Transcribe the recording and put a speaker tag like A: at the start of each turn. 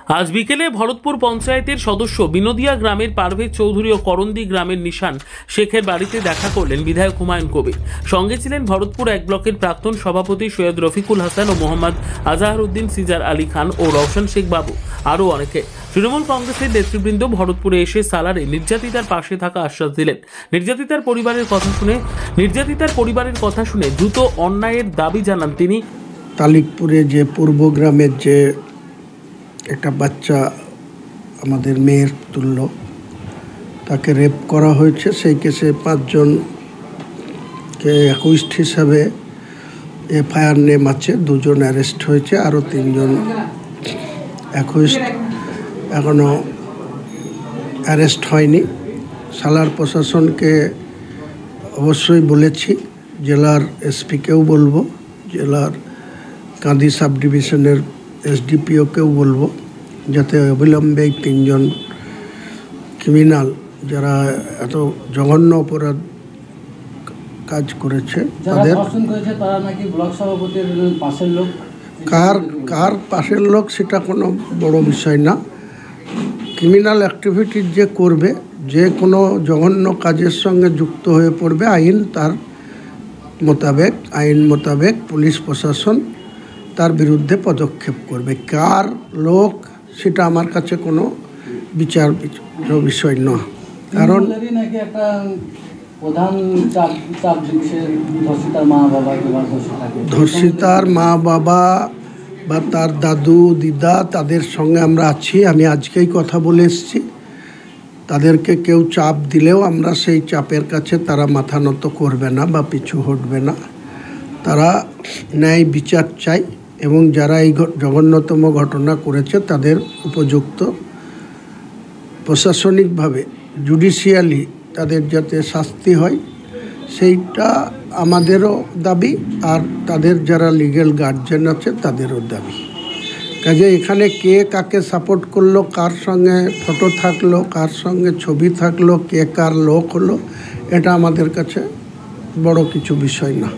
A: আজ বিকেলে ভরতপুর পঞ্চায়েতের সদস্য বিনোদিয়া গ্রামের পারভেজ চৌধুরী ও করন্দি গ্রামের নিশান শেখের বাড়িতে দেখা করলেন বিধায়ক হুমায়ুন কবির। সঙ্গে ছিলেন ভরতপুর এক ব্লকের প্রাক্তন সভাপতি সৈয়দ রফিকুল হাসান ও মোহাম্মদ আজাহারউদ্দিন সিজার আলী খান ও রওশন শেখ বাবু, আরও অনেকে। তৃণমূল কংগ্রেসের নেতৃবৃন্দ ভরতপুরে এসে সালারে নির্যাতিতার পাশে থাকা আশ্বাস দিলেন। নির্যাতিতার পরিবারের কথা শুনে দ্রুত অন্যায়ের দাবি জানান তিনি।
B: তালিকপুরে যে পূর্ব গ্রামের যে একটা বাচ্চা আমাদের মেয়ের তুল্য, তাকে রেপ করা হয়েছে, সেই কেসে 5 জনকে অ্যাকিউজড হিসাবে এফআইআর নেম আছে, 2 জন অ্যারেস্ট হয়েছে, আরও 3 জন অ্যাকিউজড এখনও অ্যারেস্ট হয়নি। সালার প্রশাসনকে অবশ্যই বলেছি, জেলার এসপিকেও বলবো, জেলার কাঁদি সাব ডিভিশনের এসডিপিওকেও বলবো, যাতে অবিলম্বে 3 জন ক্রিমিনাল যারা এত জঘন্য অপরাধ কাজ করেছে তাদের কার পাশের লোক সেটা কোনো বড় বিষয় না। ক্রিমিনাল অ্যাক্টিভিটির যে করবে, যে কোনো জঘন্য কাজের সঙ্গে যুক্ত হয়ে পড়বে, আইন মোতাবেক পুলিশ প্রশাসন তার বিরুদ্ধে পদক্ষেপ করবে। কার লোক সেটা আমার কাছে কোনো বিচার বিষয় নয়, কারণ ধর্ষিতার মা বাবা বা তার দাদু দিদা, তাদের সঙ্গে আমরা আছি। আমি আজকেই কথা বলে এসেছি, তাদেরকে কেউ চাপ দিলেও আমরা সেই চাপের কাছে তারা মাথা নত করবে না বা পিছু হটবে না। তারা ন্যায় বিচার চাই এবং যারা এই জঘন্যতম ঘটনা করেছে তাদের উপযুক্ত প্রশাসনিকভাবে জুডিশিয়ালি তাদের যাতে শাস্তি হয়, সেইটা আমাদেরও দাবি, আর তাদের যারা লিগ্যাল গার্জিয়ান আছে তাদেরও দাবি। কাজে এখানে কে কাকে সাপোর্ট করলো, কার সঙ্গে ফটো থাকলো, কার সঙ্গে ছবি থাকলো, কে কার লোক হলো, এটা আমাদের কাছে বড় কিছু বিষয় না।